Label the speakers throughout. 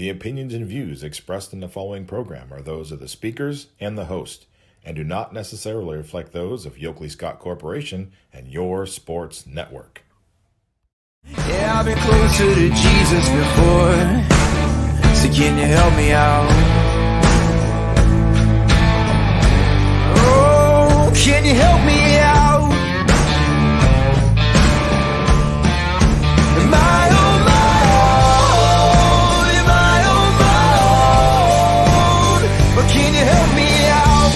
Speaker 1: The opinions and views expressed in the following program are those of the speakers and the host, and do not necessarily reflect those of Yoakley Scott Corporation and your sports network.
Speaker 2: Yeah, I've been closer to Jesus before, so can you help me out? Oh, can you help me out? Am I on my own? Am I on my own? Or can you help me out?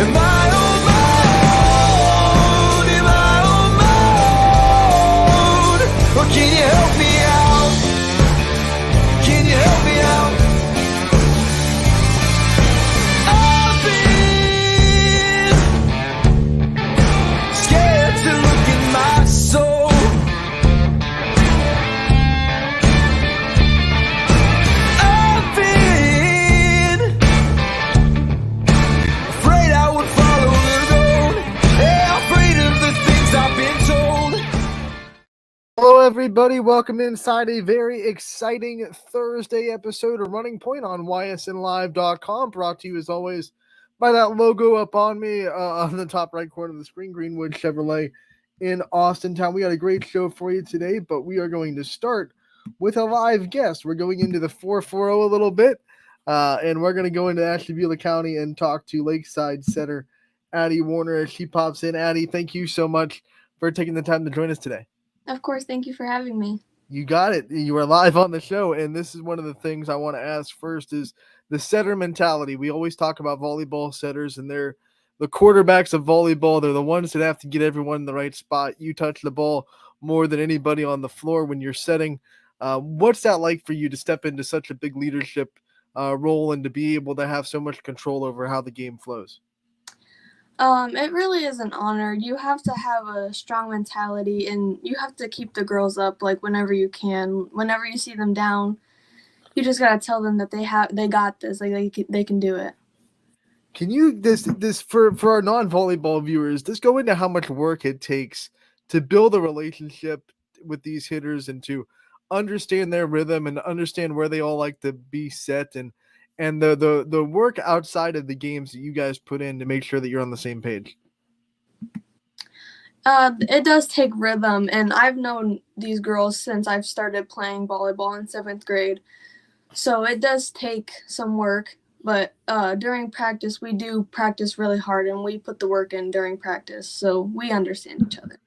Speaker 2: Am I on my own? Am I on my own? Or can you help me out? Can you help me out? I've been scared to look in my soul. I've been afraid I would follow the road. Yeah, afraid of the things I've been told.
Speaker 3: Hello, everybody. Welcome inside a very exciting Thursday episode of Running Point on ysnlive.com. Brought to you, as always, by that logo up on me on the top right corner of the screen, Greenwood Chevrolet in Austin Town. We got a great show for you today, but we are going to start with a live guest. We're going into the 440 a little bit, and we're going to go into Ashtabula County and talk to Lakeside setter Addie Warner as she pops in. Addie, thank you so much for taking the time to join us today.
Speaker 4: Of course, thank you for having me.
Speaker 3: You got it. You are live on the show, and this is one of the things I want to ask first is the setter mentality. We always talk about volleyball setters, and they're the quarterbacks of volleyball. They're the ones that have to get everyone in the right spot. You touch the ball more than anybody on the floor when you're setting. What's that like for you to step into such a big leadership role and to be able to have so much control over how the game flows?
Speaker 4: It really is an honor. You have to have a strong mentality, and you have to keep the girls up like whenever you can. Whenever you see them down, you just gotta tell them that they got this. Like they can do it.
Speaker 3: Can you this for our non-volleyball viewers, just go into how much work it takes to build a relationship with these hitters and to understand their rhythm and understand where they all like to be set and the work outside of the games that you guys put in to make sure that you're on the same page?
Speaker 4: It does take rhythm, and I've known these girls since I've started playing volleyball in 7th grade. So it does take some work, but during practice, we do practice really hard, and we put the work in during practice, so we understand each other.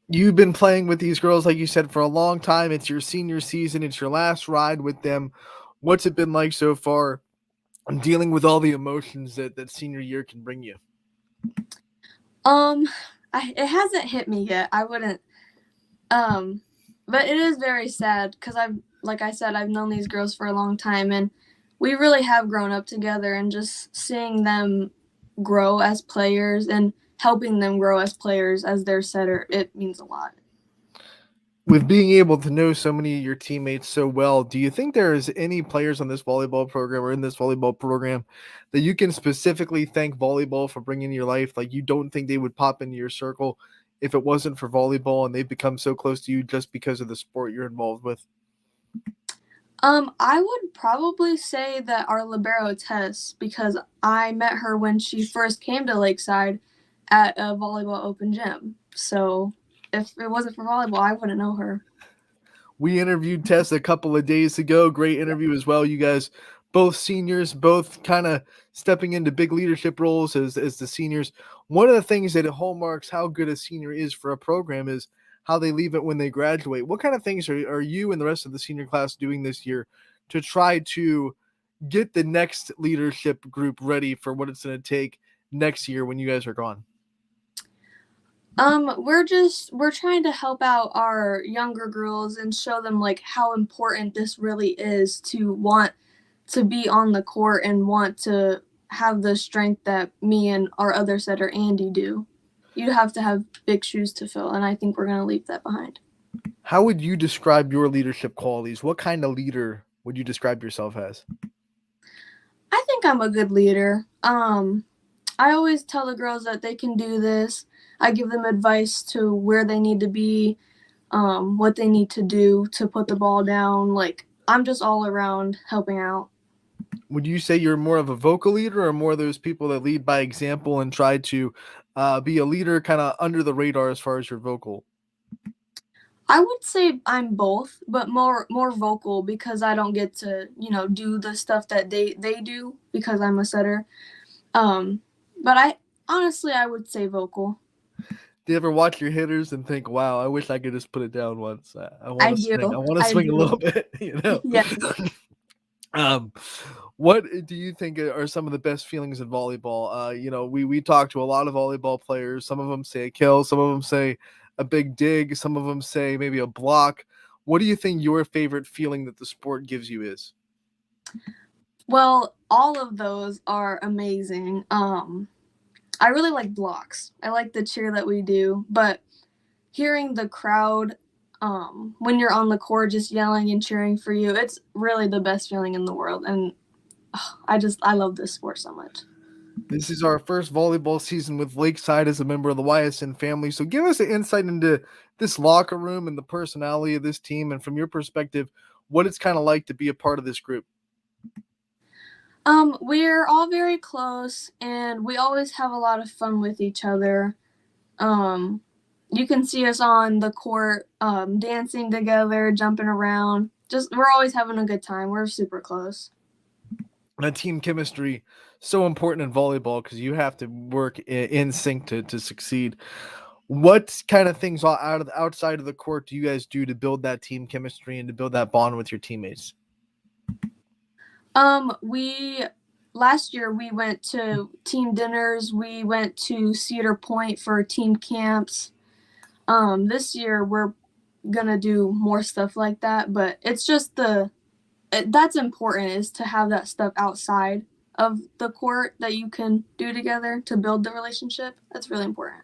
Speaker 3: You've been playing with these girls, like you said, for a long time. It's your senior season. It's your last ride with them. What's it been like so far dealing with all the emotions that senior year can bring you?
Speaker 4: It hasn't hit me yet. I wouldn't. But it is very sad because like I said, I've known these girls for a long time, and we really have grown up together, and just seeing them grow as players and helping them grow as players as their setter, it means a lot.
Speaker 3: With being able to know so many of your teammates so well, do you think there is any players on this volleyball program or in this volleyball program that you can specifically thank volleyball for bringing in your life? Like, you don't think they would pop into your circle if it wasn't for volleyball, and they've become so close to you just because of the sport you're involved with?
Speaker 4: I would probably say that our libero Tess, because I met her when she first came to Lakeside at a volleyball open gym. So if it wasn't for volleyball, I wouldn't know her.
Speaker 3: We interviewed Tess a couple of days ago. Great interview as well. You guys, both seniors, both kind of stepping into big leadership roles as the seniors. One of the things that hallmarks how good a senior is for a program is how they leave it when they graduate. What kind of things are you and the rest of the senior class doing this year to try to get the next leadership group ready for what it's going to take next year when you guys are gone?
Speaker 4: We're trying to help out our younger girls and show them like how important this really is to want to be on the court and want to have the strength that me and our other setter Andy do. You have to have big shoes to fill, and I think we're going to leave that behind.
Speaker 3: How would you describe your leadership qualities? What kind of leader would you describe yourself as?
Speaker 4: I think I'm a good leader. I always tell the girls that they can do this. I give them advice to where they need to be. what they need to do to put the ball down. Like, I'm just all around helping out.
Speaker 3: Would you say you're more of a vocal leader or more of those people that lead by example and try to be a leader kind of under the radar as far as your vocal?
Speaker 4: I would say I'm both, but more vocal because I don't get to, do the stuff that they do because I'm a setter. But I would say vocal.
Speaker 3: Do you ever watch your hitters and think, "Wow, I wish I could just put it down once. I want
Speaker 4: I
Speaker 3: to swing.
Speaker 4: do.
Speaker 3: I want to
Speaker 4: I
Speaker 3: swing a
Speaker 4: do.
Speaker 3: little bit."
Speaker 4: Yes.
Speaker 3: What do you think are some of the best feelings in volleyball? We talk to a lot of volleyball players. Some of them say a kill, some of them say a big dig, some of them say maybe a block. What do you think your favorite feeling that the sport gives you is?
Speaker 4: Well, all of those are amazing. I really like blocks. I like the cheer that we do, but hearing the crowd when you're on the court just yelling and cheering for you, it's really the best feeling in the world. And I love this sport so much.
Speaker 3: This is our first volleyball season with Lakeside as a member of the Ysn family. So give us an insight into this locker room and the personality of this team, and from your perspective, what it's kind of like to be a part of this group.
Speaker 4: We're all very close and we always have a lot of fun with each other. You can see us on the court, dancing together, jumping around. We're always having a good time. We're super close.
Speaker 3: Team chemistry, so important in volleyball because you have to work in sync to succeed. What kind of things outside of the court do you guys do to build that team chemistry and to build that bond with your teammates?
Speaker 4: Last year we went to team dinners. We went to Cedar Point for team camps. This year we're gonna do more stuff like that, but it's just that's important, is to have that stuff outside of the court that you can do together to build the relationship. That's really important.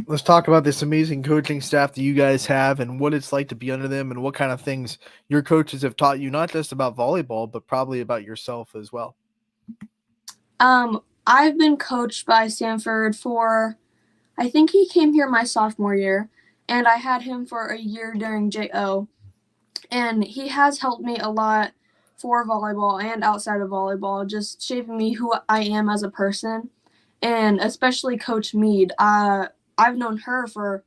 Speaker 3: Let's talk about this amazing coaching staff that you guys have and what it's like to be under them and what kind of things your coaches have taught you, not just about volleyball, but probably about yourself as well.
Speaker 4: I've been coached by Sanford for, I think he came here my sophomore year, and I had him for a year during JO. And he has helped me a lot for volleyball and outside of volleyball, just shaping me who I am as a person. And especially Coach Mead. I've known her for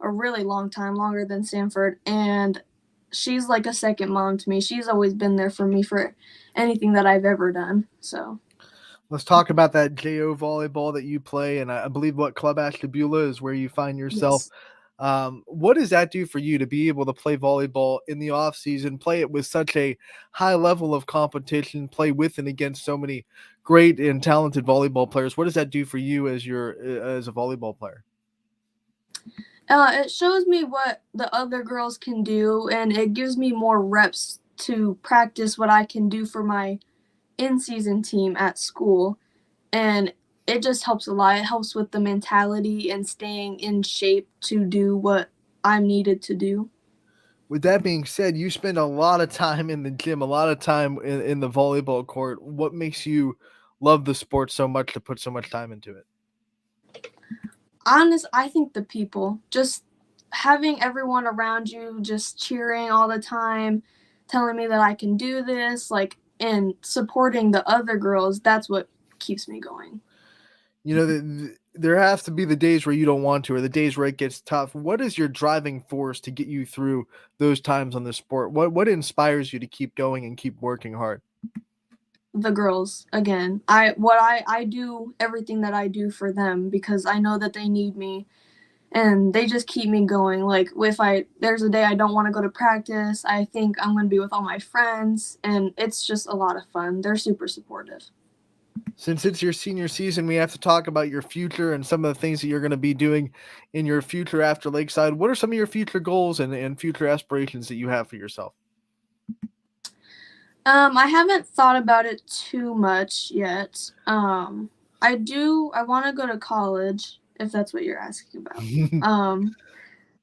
Speaker 4: a really long time, longer than Sanford, and she's like a second mom to me. She's always been there for me for anything that I've ever done. So
Speaker 3: let's talk about that JO volleyball that you play, and I believe what Club Ashtabula is where you find yourself.
Speaker 4: yes.
Speaker 3: What does that do for you to be able to play volleyball in the off season, play it with such a high level of competition, play with and against so many great and talented volleyball players? What does that do for you as a volleyball player?
Speaker 4: It shows me what the other girls can do, and it gives me more reps to practice what I can do for my in-season team at school. And it just helps a lot. It helps with the mentality and staying in shape to do what I'm needed to do.
Speaker 3: With that being said, you spend a lot of time in the gym, a lot of time in the volleyball court. What makes you love the sport so much to put so much time into it?
Speaker 4: I think the people, just having everyone around you just cheering all the time, telling me that I can do this, and supporting the other girls, that's what keeps me going.
Speaker 3: There has to be the days where you don't want to, or the days where it gets tough. What is your driving force to get you through those times on the sport? What inspires you to keep going and keep working hard?
Speaker 4: The girls, again. I do everything that I do for them because I know that they need me, and they just keep me going. Like, if there's a day I don't want to go to practice, I think I'm going to be with all my friends, and it's just a lot of fun. They're super supportive.
Speaker 3: Since it's your senior season, we have to talk about your future and some of the things that you're going to be doing in your future after Lakeside. What are some of your future goals and future aspirations that you have for yourself?
Speaker 4: I haven't thought about it too much yet. I want to go to college, if that's what you're asking about.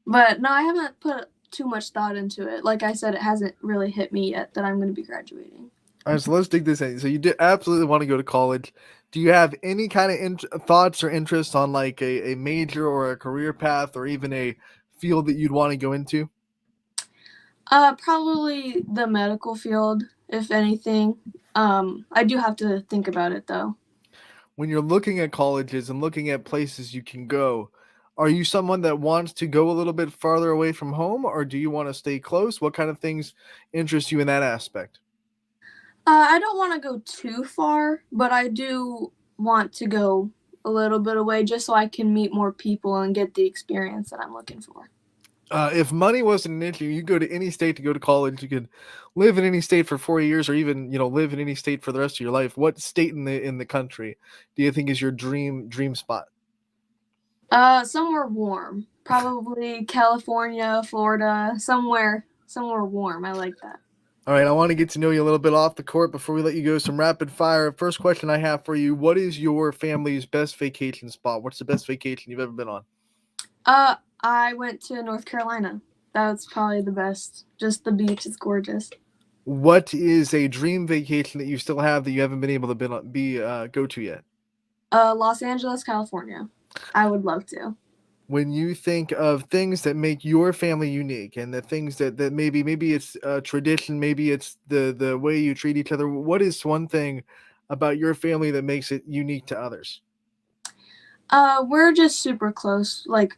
Speaker 4: But no, I haven't put too much thought into it. Like I said, it hasn't really hit me yet that I'm going to be graduating.
Speaker 3: All right, so let's dig this in. So you did absolutely want to go to college. Do you have any kind of thoughts or interests on like a major or a career path or even a field that you'd want to go into?
Speaker 4: Probably the medical field, if anything. I do have to think about it though.
Speaker 3: When you're looking at colleges and looking at places you can go, are you someone that wants to go a little bit farther away from home, or do you want to stay close? What kind of things interest you in that aspect?
Speaker 4: I don't want to go too far, but I do want to go a little bit away just so I can meet more people and get the experience that I'm looking for.
Speaker 3: If money wasn't an issue, you go to any state to go to college. You could live in any state for 4 years, or even live in any state for the rest of your life. What state in the country do you think is your dream spot?
Speaker 4: Somewhere warm, probably California, Florida, somewhere warm. I like that.
Speaker 3: All right, I want to get to know you a little bit off the court before we let you go. Some rapid fire. First question I have for you: what is your family's best vacation spot? What's the best vacation you've ever been on?
Speaker 4: I went to North Carolina. That's probably the best. Just the beach is gorgeous.
Speaker 3: What is a dream vacation that you still have that you haven't been able to go to yet?
Speaker 4: Los Angeles, California. I would love to.
Speaker 3: When you think of things that make your family unique, and the things that maybe it's a tradition, maybe it's the way you treat each other, what is one thing about your family that makes it unique to others?
Speaker 4: We're just super close. Like,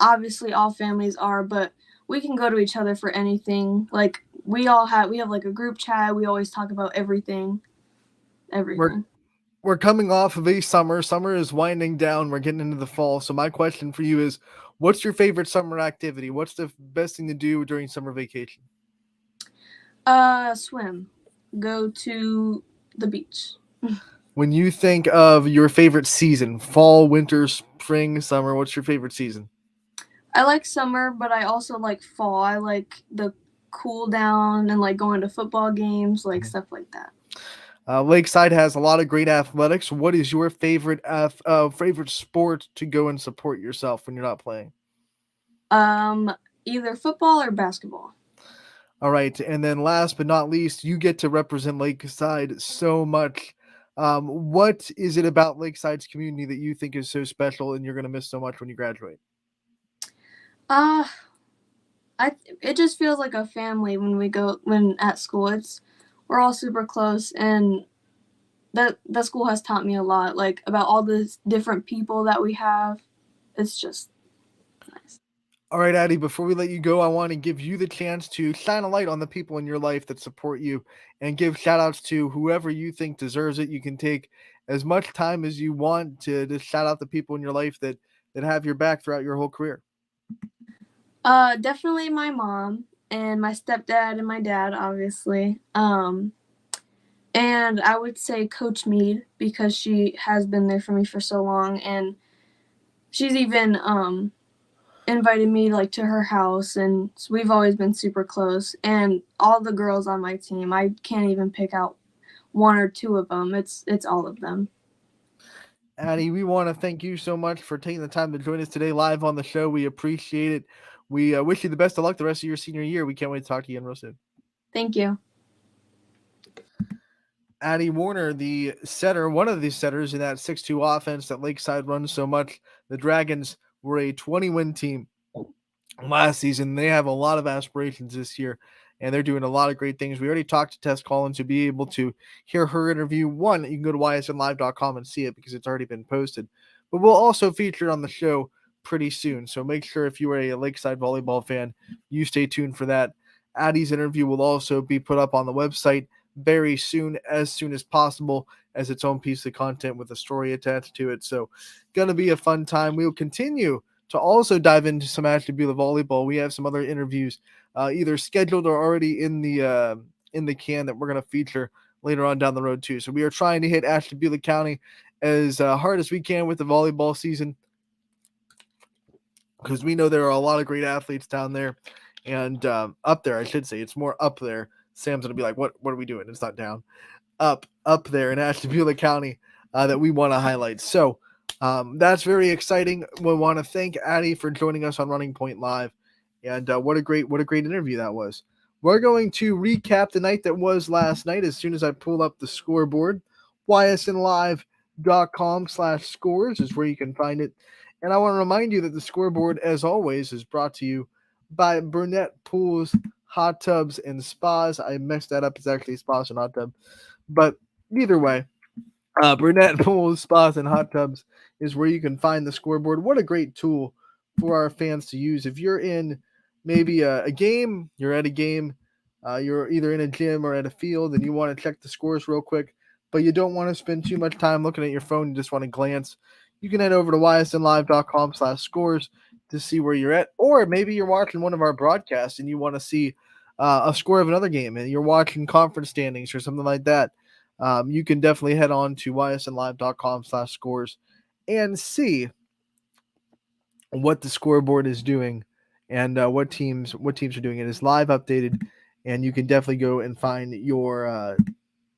Speaker 4: obviously all families are, but we can go to each other for anything. Like, we have like a group chat. We always talk about everything.
Speaker 3: We're coming off of a summer. Summer is winding down. We're getting into the fall. So my question for you is, what's your favorite summer activity? What's the best thing to do during summer vacation?
Speaker 4: Swim. Go to the beach.
Speaker 3: When you think of your favorite season, fall, winter, spring, summer, what's your favorite season?
Speaker 4: I like summer, but I also like fall. I like the cool down and like going to football games, like stuff like that.
Speaker 3: Lakeside has a lot of great athletics. What is your favorite sport to go and support yourself when you're not playing?
Speaker 4: Either football or basketball.
Speaker 3: All right, and then last but not least, you get to represent Lakeside so much. What is it about Lakeside's community that you think is so special and you're going to miss so much when you graduate?
Speaker 4: It just feels like a family when at school. We're all super close, and that school has taught me a lot, like about all the different people that we have. It's just nice.
Speaker 3: All right, Addie, before we let you go, I want to give you the chance to shine a light on the people in your life that support you and give shout outs to whoever you think deserves it. You can take as much time as you want to shout out the people in your life that have your back throughout your whole career.
Speaker 4: Definitely my mom and my stepdad and my dad, obviously. And I would say Coach Mead, because she has been there for me for so long, and she's even invited me like to her house, and so we've always been super close. And all the girls on my team, I can't even pick out one or two of them. It's all of them.
Speaker 3: Addie, we want to thank you so much for taking the time to join us today live on the show. We appreciate it. We wish you the best of luck the rest of your senior year. We can't wait to talk to you again real soon.
Speaker 4: Thank you.
Speaker 3: Addie Warner, the setter, one of the setters in that 6-2 offense that Lakeside runs so much. The Dragons were a 20-win team last season. They have a lot of aspirations this year, and they're doing a lot of great things. We already talked to Tess Collins to be able to hear her interview. One, you can go to ysnlive.com and see it because it's already been posted. But we'll also feature it on the show pretty soon. So make sure if you are a Lakeside volleyball fan, you stay tuned for that. Addie's interview will also be put up on the website very soon as possible, as its own piece of content with a story attached to it. So going to be a fun time. We'll continue to also dive into some Ashtabula volleyball. We have some other interviews either scheduled or already in the can that we're going to feature later on down the road too. So we are trying to hit Ashtabula County as hard as we can with the volleyball season, because we know there are a lot of great athletes down there and up there, I should say. It's more up there. Sam's going to be like, what are we doing? It's not down. Up there in Ashtabula County that we want to highlight. So that's very exciting. We want to thank Addie for joining us on Running Point Live. And what a great interview that was. We're going to recap the night that was last night as soon as I pull up the scoreboard. ysnlive.com/scores is where you can find it. And I want to remind you that the scoreboard, as always, is brought to you by Burnett Pools, Hot Tubs, and Spas. I messed that up. It's actually spas and hot tub. But either way, Burnett Pools, Spas, and Hot Tubs is where you can find the scoreboard. What a great tool for our fans to use. If you're in maybe a game, you're at a game, you're either in a gym or at a field, and you want to check the scores real quick, but you don't want to spend too much time looking at your phone, you just want to glance, you can head over to ysnlive.com/scores to see where you're at. Or maybe you're watching one of our broadcasts and you want to see a score of another game, and you're watching conference standings or something like that. You can definitely head on to ysnlive.com/scores and see what the scoreboard is doing and what teams are doing. It is live updated, and you can definitely go and find your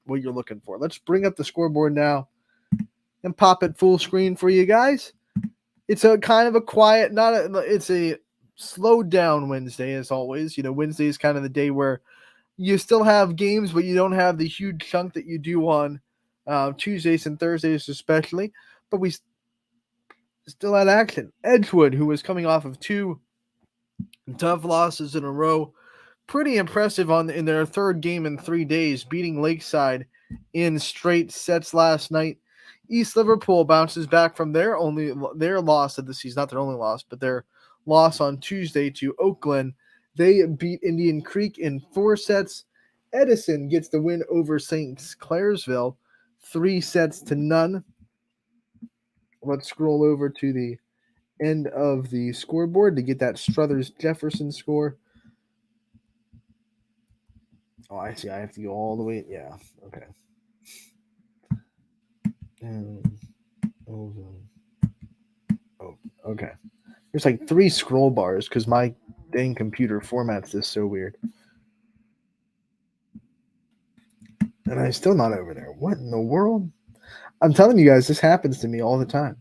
Speaker 3: what you're looking for. Let's bring up the scoreboard now and pop it full screen for you guys. It's a kind of a quiet, it's a slowed down Wednesday as always. Wednesday is kind of the day where you still have games, but you don't have the huge chunk that you do on Tuesdays and Thursdays especially. But we still had action. Edgewood, who was coming off of 2 tough losses in a row, pretty impressive in their third game in 3 days, beating Lakeside in straight sets last night. East Liverpool bounces back from their loss of the season, not their only loss, but their loss on Tuesday to Oakland. They beat Indian Creek in 4 sets. Edison gets the win over St. Clairsville, 3-0. Let's scroll over to the end of the scoreboard to get that Struthers-Jefferson score. Oh, I see. I have to go all the way. Yeah. Okay. Oh, okay. There's like 3 scroll bars because my dang computer formats this so weird. And I'm still not over there. What in the world? I'm telling you guys, this happens to me all the time.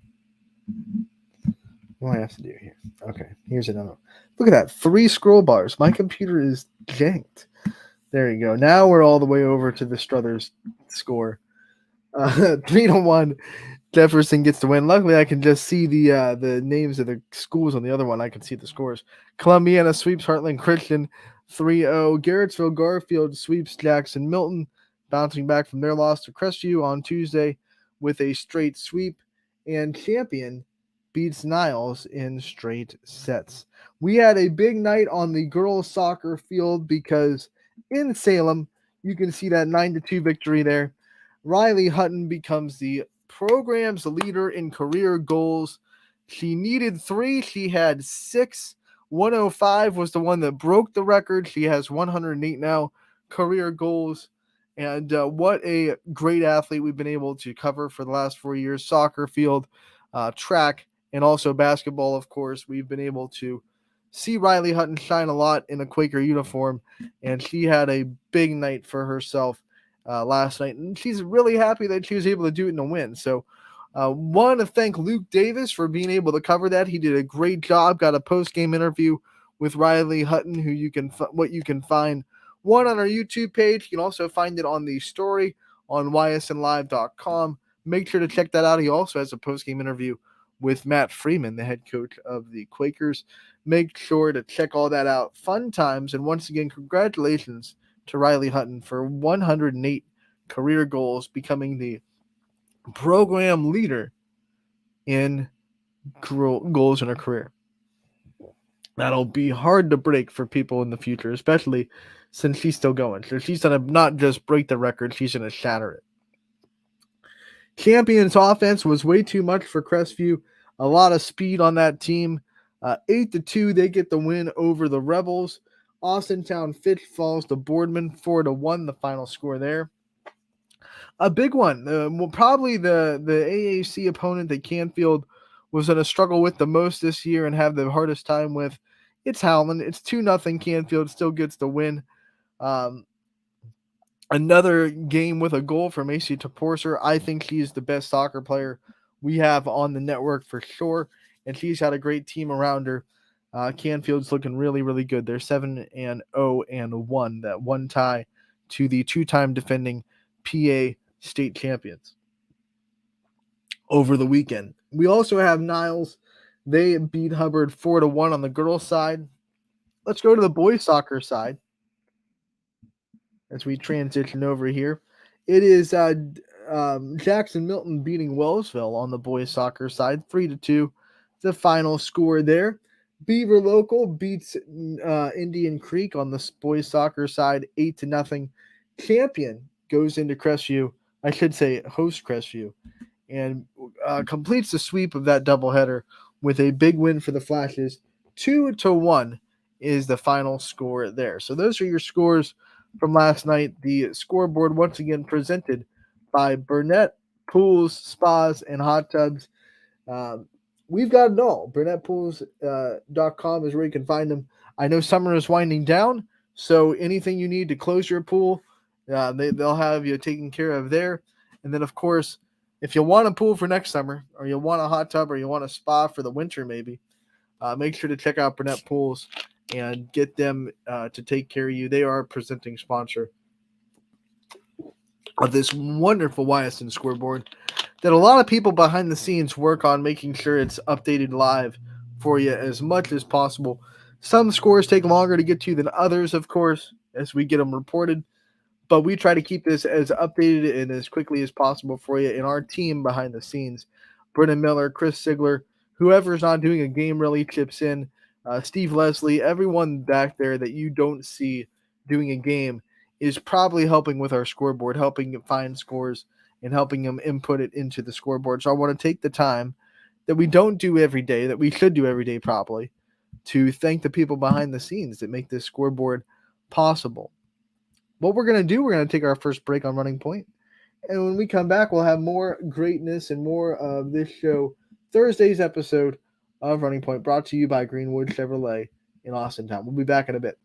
Speaker 3: What do I have to do here? Okay, here's another. Look at that. 3 scroll bars. My computer is janked. There you go. Now we're all the way over to the Struthers score. 3-1. Jefferson gets the win. Luckily, I can just see the names of the schools on the other one. I can see the scores. Columbiana sweeps Heartland Christian 3-0. Garrettsville Garfield sweeps Jackson Milton, bouncing back from their loss to Crestview on Tuesday with a straight sweep. And Champion beats Niles in straight sets. We had a big night on the girls' soccer field because in Salem, you can see that 9-2 victory there. Riley Hutton becomes the program's leader in career goals. She needed 3. She had 6. 105 was the one that broke the record. She has 108 now career goals. And what a great athlete we've been able to cover for the last 4 years. Soccer field, track, and also basketball, of course. We've been able to see Riley Hutton shine a lot in a Quaker uniform, and she had a big night for herself last night, and she's really happy that she was able to do it in a win. So want to thank Luke Davis for being able to cover that. He did a great job. Got a post-game interview with Riley Hutton, who you can find one on our YouTube page. You can also find it on the story on ysnlive.com. Make sure to check that out. He also has a post-game interview with Matt Freeman, the head coach of the Quakers. Make sure to check all that out. Fun times, and once again, congratulations to Riley Hutton for 108 career goals, becoming the program leader in goals in her career. That'll be hard to break for people in the future, especially since she's still going. So she's going to not just break the record, she's going to shatter it. Champions offense was way too much for Crestview. A lot of speed on that team. 8-2, they get the win over the Rebels. Austintown Fitch falls to Boardman 4-1, the final score there. A big one. Probably the AAC opponent that Canfield was going to struggle with the most this year and have the hardest time with. It's Howland. It's 2-0. Canfield still gets the win. Another game with a goal from AC Toporser. I think she's the best soccer player we have on the network for sure, and she's had a great team around her. Canfield's looking really, really good. They're 7-0-1. That one tie to the 2-time defending PA state champions over the weekend. We also have Niles They beat Hubbard 4-1 on the girls' side. Let's go to the boys' soccer side as we transition over here. It is Jackson Milton beating Wellsville on the boys' soccer side, 3-2. The final score there. Beaver Local beats Indian Creek on the boys' soccer side, 8-0. Champion goes into Crestview, I should say host Crestview, and completes the sweep of that doubleheader with a big win for the Flashes. 2-1 is the final score there. So those are your scores from last night. The scoreboard once again presented by Burnett Pools, Spas, and Hot Tubs. We've got it all. BurnettPools.com is where you can find them. I know summer is winding down, so anything you need to close your pool, they'll have you taken care of there. And then, of course, if you want a pool for next summer, or you want a hot tub, or you want a spa for the winter maybe, make sure to check out Burnett Pools and get them to take care of you. They are a presenting sponsor of this wonderful Ysn scoreboard that a lot of people behind the scenes work on making sure it's updated live for you as much as possible. Some scores take longer to get to than others, of course, as we get them reported, but we try to keep this as updated and as quickly as possible for you. And our team behind the scenes, Brennan Miller, Chris Sigler, whoever's not doing a game really chips in, Steve Leslie, everyone back there that you don't see doing a game is probably helping with our scoreboard, helping find scores and helping them input it into the scoreboard. So I want to take the time that we don't do every day, that we should do every day probably, to thank the people behind the scenes that make this scoreboard possible. What we're going to do, we're going to take our first break on Running Point. And when we come back, we'll have more greatness and more of this show, Thursday's episode of Running Point, brought to you by Greenwood Chevrolet in Austintown. We'll be back in a bit.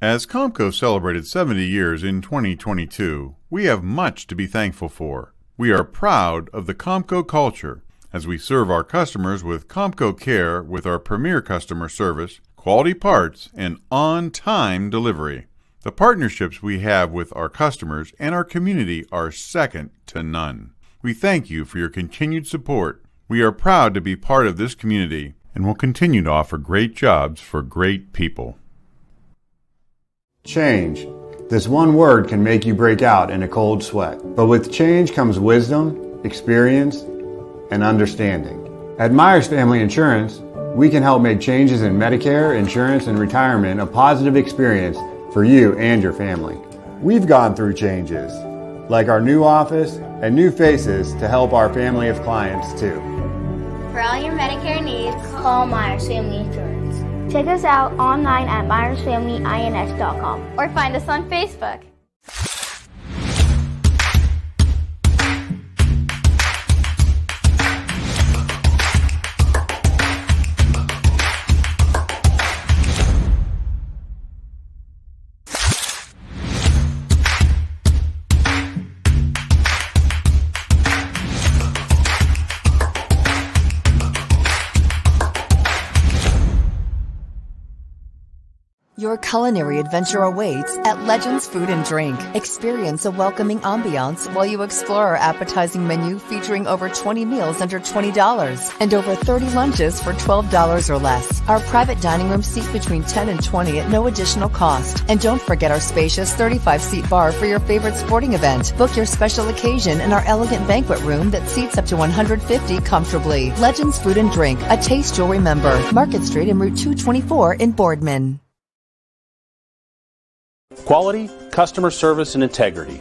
Speaker 5: As Comco celebrated 70 years in 2022, we have much to be thankful for. We are proud of the Comco culture as we serve our customers with Comco Care with our premier customer service, quality parts, and on-time delivery. The partnerships we have with our customers and our community are second to none. We thank you for your continued support. We are proud to be part of this community and will continue to offer great jobs for great people.
Speaker 6: Change. This one word can make you break out in a cold sweat. But with change comes wisdom, experience, and understanding. At Myers Family Insurance, we can help make changes in Medicare, insurance, and retirement a positive experience for you and your family. We've gone through changes, like our new office and new faces to help our family of clients too.
Speaker 7: For all your Medicare needs, call Myers Family Insurance. Check us out online at MyersFamilyINS.com or find us on Facebook.
Speaker 8: Your culinary adventure awaits at Legends Food and Drink. Experience a welcoming ambiance while you explore our appetizing menu featuring over 20 meals under $20 and over 30 lunches for $12 or less. Our private dining room seat between 10 and 20 at no additional cost. And don't forget our spacious 35-seat bar for your favorite sporting event. Book your special occasion in our elegant banquet room that seats up to 150 comfortably. Legends Food and Drink, a taste you'll remember. Market Street and Route 224 in Boardman.
Speaker 9: Quality, customer service, and integrity.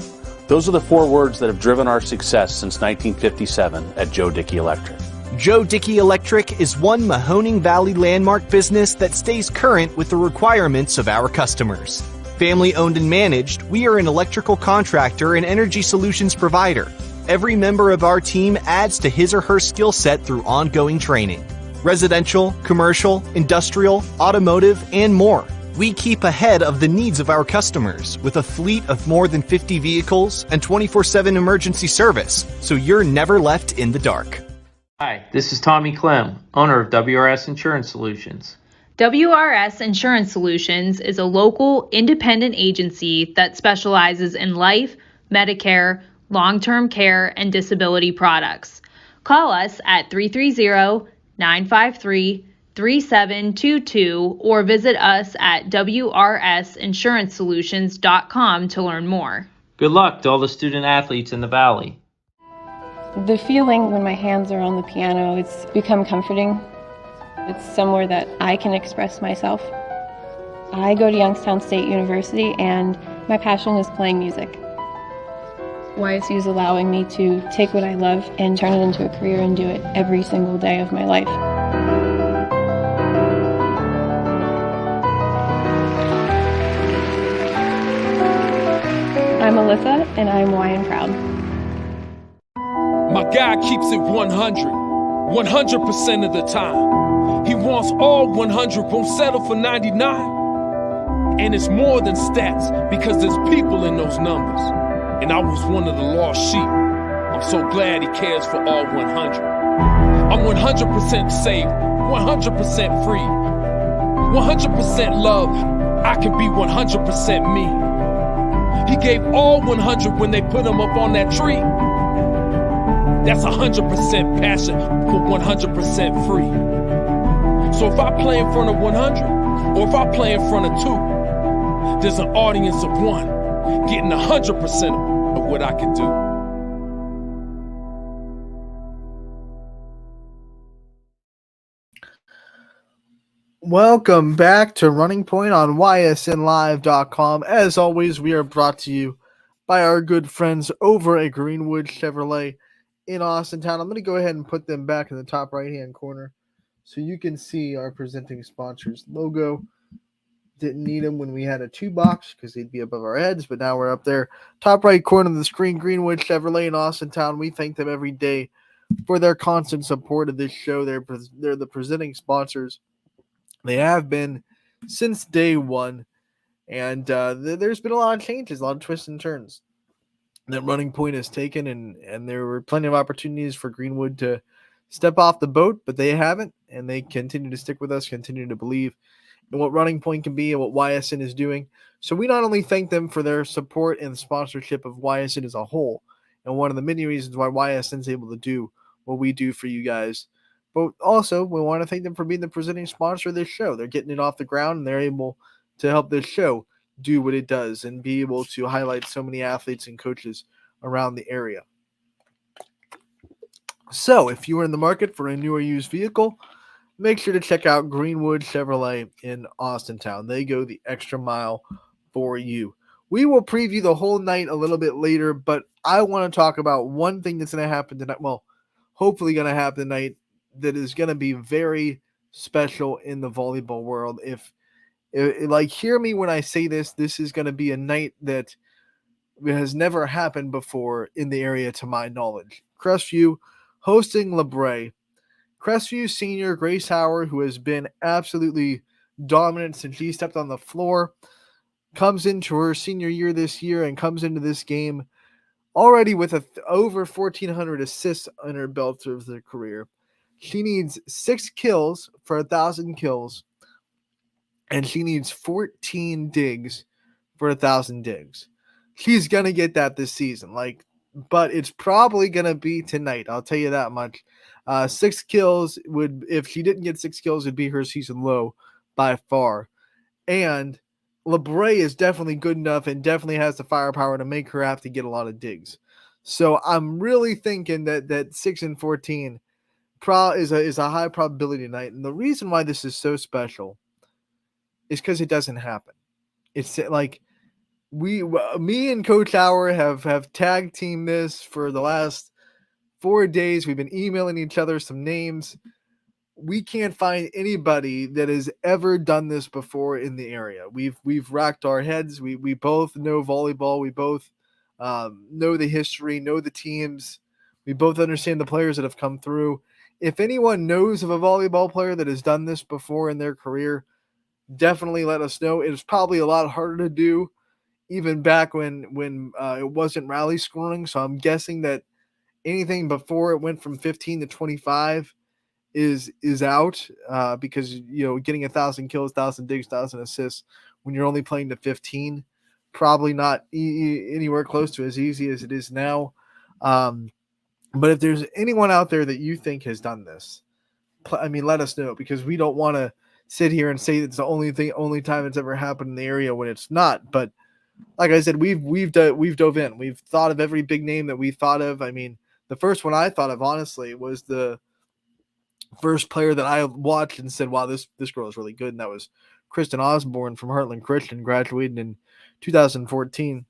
Speaker 9: Those are the four words that have driven our success since 1957 at Joe Dickey Electric.
Speaker 10: Joe Dickey Electric is one Mahoning Valley landmark business that stays current with the requirements of our customers. Family owned and managed, we are an electrical contractor and energy solutions provider. Every member of our team adds to his or her skill set through ongoing training. Residential, commercial, industrial, automotive, and more. We keep ahead of the needs of our customers with a fleet of more than 50 vehicles and 24/7 emergency service, so you're never left in the dark.
Speaker 11: Hi, this is Tommy Clem, owner of WRS Insurance Solutions.
Speaker 12: WRS Insurance Solutions is a local, independent agency that specializes in life, Medicare, long-term care, and disability products. Call us at 330 953-3722 or visit us at wrsinsuranceSolutions.com to learn more.
Speaker 11: Good luck to all the student athletes in the Valley.
Speaker 13: The feeling when my hands are on the piano, it's become comforting. It's somewhere that I can express myself. I go to Youngstown State University and my passion is playing music. YSU is allowing me to take what I love and turn it into a career and do it every single day of my life. I'm Alyssa and I'm YN proud.
Speaker 14: My guy keeps it 100% of the time. He wants all 100, won't settle for 99. And it's more than stats, because there's people in those numbers. And I was one of the lost sheep. I'm so glad he cares for all 100. I'm 100% saved, 100% free, 100% love. I can be 100% me. He gave all 100 when they put him up on that tree. That's 100% passion for 100% free. So if I play in front of 100, or if I play in front of 2, there's an audience of 1 getting 100% of what I can do.
Speaker 3: Welcome back to Running Point on ysnlive.com. As always, we are brought to you by our good friends over at Greenwood Chevrolet in Austintown. I'm going to go ahead and put them back in the top right-hand corner so you can see our presenting sponsors logo. Didn't need them when we had a 2-box because they'd be above our heads, but now we're up there. Top right corner of the screen, Greenwood Chevrolet in Austintown. We thank them every day for their constant support of this show. They're the presenting sponsors. They have been since day one, and there's been a lot of changes, a lot of twists and turns that Running Point has taken, and there were plenty of opportunities for Greenwood to step off the boat, but they haven't, and they continue to stick with us, continue to believe in what Running Point can be and what YSN is doing. So we not only thank them for their support and sponsorship of YSN as a whole, and one of the many reasons why YSN is able to do what we do for you guys, but also we want to thank them for being the presenting sponsor of this show. They're getting it off the ground, and they're able to help this show do what it does and be able to highlight so many athletes and coaches around the area. So if you are in the market for a new or used vehicle, make sure to check out Greenwood Chevrolet in Austintown. They go the extra mile for you. We will preview the whole night a little bit later, but I want to talk about one thing that's going to happen tonight. Well, hopefully going to happen tonight that is going to be very special in the volleyball world. If hear me when I say this, this is going to be a night that has never happened before in the area to my knowledge. Crestview hosting LeBray. Crestview senior Grace Howard, who has been absolutely dominant since she stepped on the floor, comes into her senior year this year and comes into this game already with over 1,400 assists on her belt of her career. She needs 6 kills for 1,000 kills, and she needs 14 digs for 1,000 digs. She's going to get that this season, but it's probably going to be tonight. I'll tell you that much. 6 kills if she didn't get 6 kills, it'd be her season low by far. And LeBray is definitely good enough and definitely has the firepower to make her have to get a lot of digs. So I'm really thinking that 6 and 14 is a high probability tonight. And the reason why this is so special is because it doesn't happen. It's like me and Coach Hauer have tag teamed this for the last 4 days. We've been emailing each other some names. We can't find anybody that has ever done this before in the area. We've racked our heads. We both know volleyball. We both know the history, know the teams. We both understand the players that have come through. If anyone knows of a volleyball player that has done this before in their career, definitely let us know. It was probably a lot harder to do even back when it wasn't rally scoring. So I'm guessing that anything before it went from 15 to 25 is out because, getting 1,000 kills, 1,000 digs, 1,000 assists when you're only playing to 15, probably not anywhere close to as easy as it is now. But if there's anyone out there that you think has done this, let us know, because we don't want to sit here and say it's the only time it's ever happened in the area when it's not. But like I said, we've dove in. We've thought of every big name that we thought of. I mean, the first one I thought of, honestly, was the first player that I watched and said, wow, this girl is really good. And that was Kristen Osborne from Heartland Christian, graduated in 2014.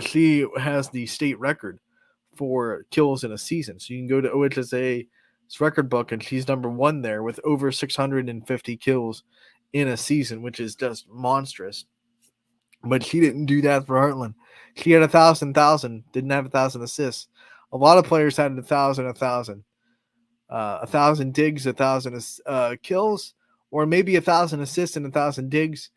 Speaker 3: She has the state record for kills in a season. So you can go to OHSA's record book, and she's number one there with over 650 kills in a season, which is just monstrous. But she didn't do that for Heartland. She had 1,000, didn't have 1,000 assists. A lot of players had 1,000, 1,000 digs, 1,000 kills, or maybe 1,000 assists and 1,000 digs.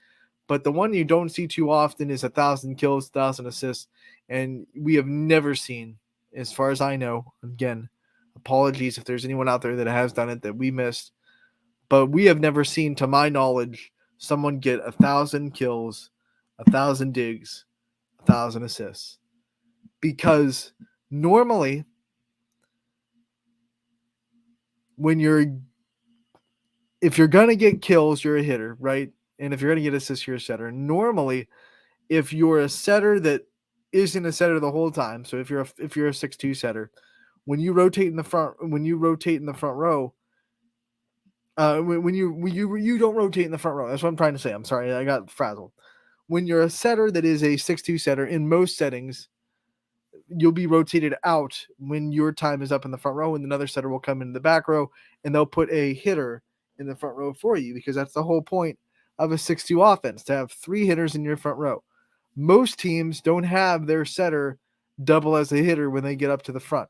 Speaker 3: But the one you don't see too often is 1,000 kills, 1,000 assists. And we have never seen, as far as I know, again, apologies if there's anyone out there that has done it that we missed, but we have never seen, to my knowledge, someone get 1,000 kills, 1,000 digs, 1,000 assists. Because normally, if you're going to get kills, you're a hitter, right? And if you're going to get assists, you're a setter. Normally, if you're a setter that isn't a setter the whole time, so if you're a 6'2" setter, when you rotate in the front row, when you don't rotate in the front row. That's what I'm trying to say. I'm sorry, I got frazzled. When you're a setter that is a 6'2" setter, in most settings, you'll be rotated out when your time is up in the front row, and another setter will come in the back row, and they'll put a hitter in the front row for you, because that's the whole point of a 6'2" offense, to have 3 hitters in your front row. Most teams don't have their setter double as a hitter when they get up to the front.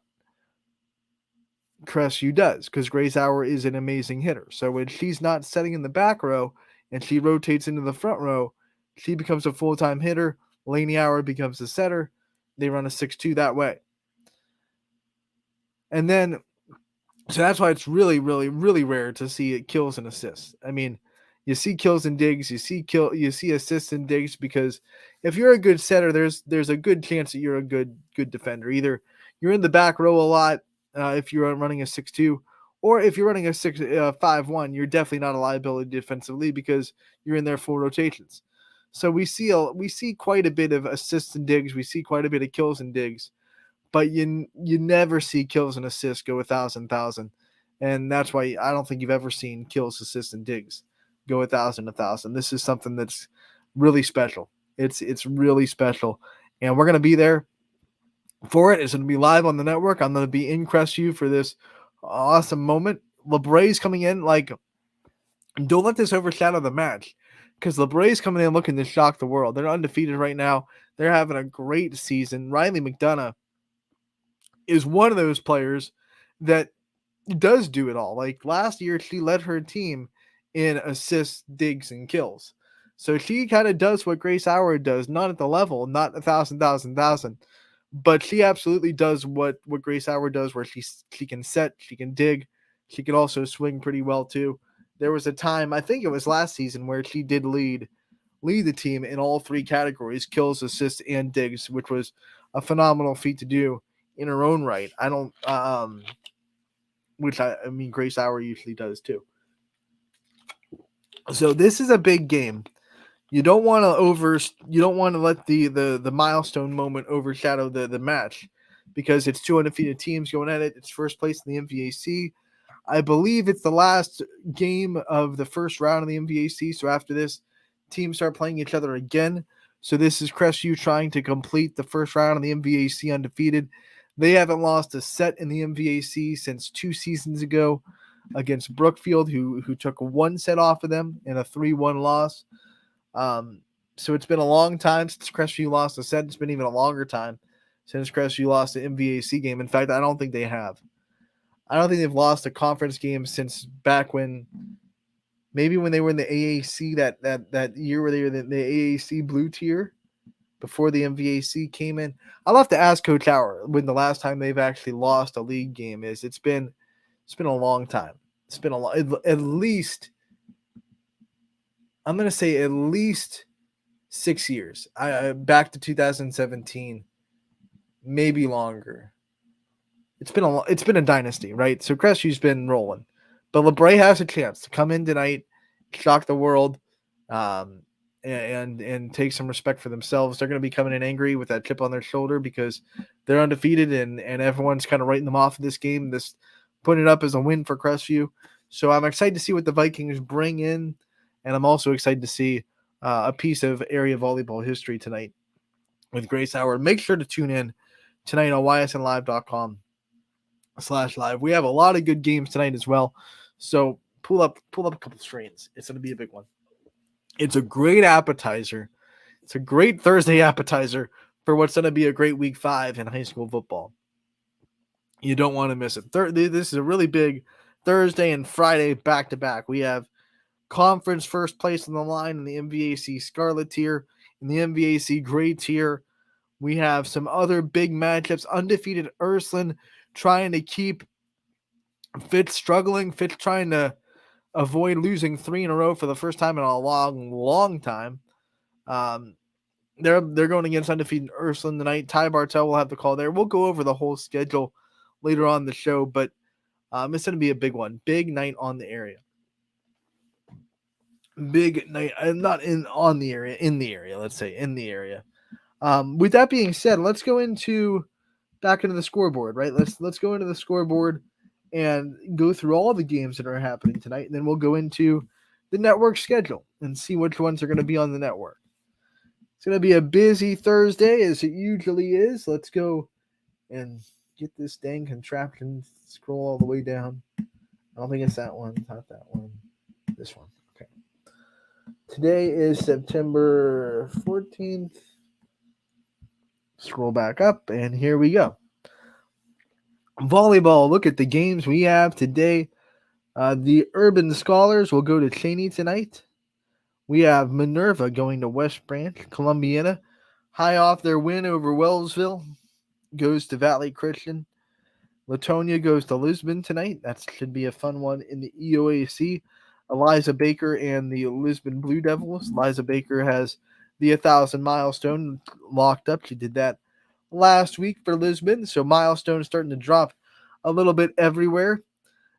Speaker 3: Crestview does, because Grace Hour is an amazing hitter. So when she's not setting in the back row and she rotates into the front row, she becomes a full-time hitter. Lainey Hour becomes a setter. They run a 6'2" that way. And then, so that's why it's really, really, really rare to see kills and assists. I mean, you see kills and digs, you see assists and digs, because if you're a good setter, there's a good chance that you're a good defender. Either you're in the back row a lot, if you're running a 6'2", or if you're running a 5'1", you're definitely not a liability defensively, because you're in there full rotations. So we see quite a bit of assists and digs. We see quite a bit of kills and digs, but you never see kills and assists go 1,000. And that's why I don't think you've ever seen kills, assists, and digs go 1,000. This is something that's really special. It's really special, and we're gonna be there for it. It's gonna be live on the network. I'm gonna be in Crestview for this awesome moment. LeBray's coming in. Like, don't let this overshadow the match, because LeBray's coming in looking to shock the world. They're undefeated right now. They're having a great season. Riley McDonough is one of those players that does do it all. Like last year, she led her team in assists, digs, and kills. So she kind of does what Grace Hour does, not at the level, not 1,000, but she absolutely does what Grace Hour does, where she can set, she can dig, she can also swing pretty well too. There was a time, I think it was last season, where she did lead the team in all 3 categories: kills, assists, and digs, which was a phenomenal feat to do in her own right. I don't, which I mean, Grace Hour usually does too. So this is a big game. You don't want to let the milestone moment overshadow the match, because it's 2 undefeated teams going at it. It's first place in the MVAC. I believe it's the last game of the first round of the MVAC. So after this, teams start playing each other again. So this is Crestview trying to complete the first round of the MVAC undefeated. They haven't lost a set in the MVAC since 2 seasons ago against Brookfield, who took 1 set off of them in a 3-1 loss. So it's been a long time since Crestview lost a set. It's been even a longer time since Crestview lost an MVAC game. In fact, I don't think they have. I don't think they've lost a conference game since back when, maybe when they were in the AAC that year where they were in the AAC blue tier before the MVAC came in. I'll have to ask Coach Hour when the last time they've actually lost a league game is. It's been a long time. It's been at least, I'm going to say at least 6 years. Back to 2017, maybe longer. It's been a dynasty, right? So Crestview's been rolling, But LeBray has a chance to come in tonight, shock the world, and take some respect for themselves. They're going to be coming in angry with that chip on their shoulder because they're undefeated and everyone's kind of writing them off in this game, putting it up as a win for Crestview. So I'm excited to see what the Vikings bring in, and I'm also excited to see a piece of area volleyball history tonight with Grace Howard. Make sure to tune in tonight on ysnlive.com/live. We have a lot of good games tonight as well. So pull up a couple screens. It's going to be a big one. It's a great appetizer. It's a great Thursday appetizer for what's going to be a great week 5 in high school football. You don't want to miss it. This is a really big Thursday and Friday back-to-back. We have conference first place on the line in the MVAC Scarlet tier. In the MVAC Gray tier, we have some other big matchups. Undefeated Ursuline trying to keep Fitz struggling. Fitz trying to avoid losing 3 in a row for the first time in a long time. They're going against undefeated Ursuline tonight. Ty Bartel will have the call there. We'll go over the whole schedule later on in the show, but it's going to be a big one. Big night on the area. Big night. Not in the area. Let's say in the area. With that being said, let's go back into the scoreboard, right? Let's go into the scoreboard and go through all the games that are happening tonight, and then we'll go into the network schedule and see which ones are going to be on the network. It's going to be a busy Thursday, as it usually is. Let's go and get this dang contraption, scroll all the way down. I don't think it's that one. It's not that one. This one. Okay. Today is September 14th. Scroll back up, and here we go. Volleyball, look at the games we have today. The Urban Scholars will go to Cheney tonight. We have Minerva going to West Branch. Columbiana, high off their win over Wellsville, goes to Valley Christian. Latonia goes to Lisbon tonight. That should be a fun one in the EOAC. Eliza Baker and the Lisbon Blue Devils. Eliza Baker has the 1,000 milestone locked up. She did that last week for Lisbon, so milestones starting to drop a little bit everywhere.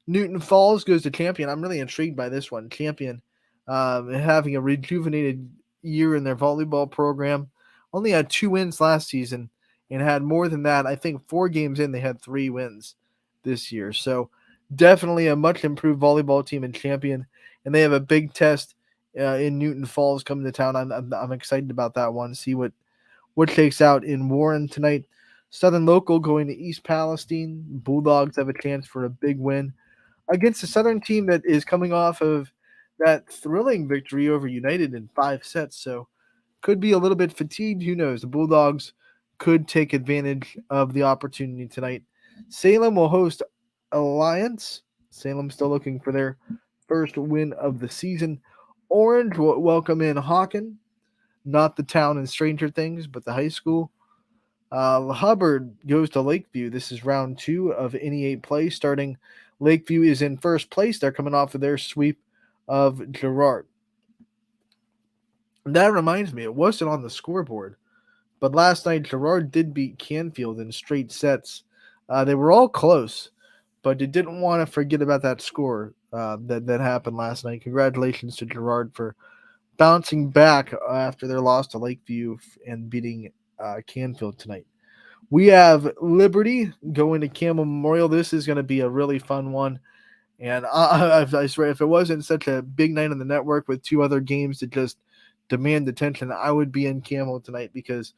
Speaker 3: Newton Falls goes to Champion. I'm really intrigued by this one. Champion having a rejuvenated year in their volleyball program. Only had 2 wins last season and had more than that. I think 4 games in, they had 3 wins this year. So definitely a much improved volleyball team in Champion, and they have a big test in Newton Falls coming to town. I'm excited about that one. See what shakes out in Warren tonight. Southern Local going to East Palestine. Bulldogs have a chance for a big win against a Southern team that is coming off of that thrilling victory over United in 5 sets. So could be a little bit fatigued. Who knows? The Bulldogs could take advantage of the opportunity tonight. Salem will host Alliance. Salem still looking for their first win of the season. Orange will welcome in Hawken. Not the town in Stranger Things, but the high school. Hubbard goes to Lakeview. This is round 2 of NE8 play. Starting, Lakeview is in first place. They're coming off of their sweep of Girard. That reminds me, it wasn't on the scoreboard, but last night Girard did beat Canfield in straight sets. They were all close, but they didn't want to forget about that score that happened last night. Congratulations to Girard for bouncing back after their loss to Lakeview and beating Canfield tonight. We have Liberty going to Campbell Memorial. This is going to be a really fun one. And I swear, if it wasn't such a big night on the network with 2 other games that just demand attention, I would be in Campbell tonight because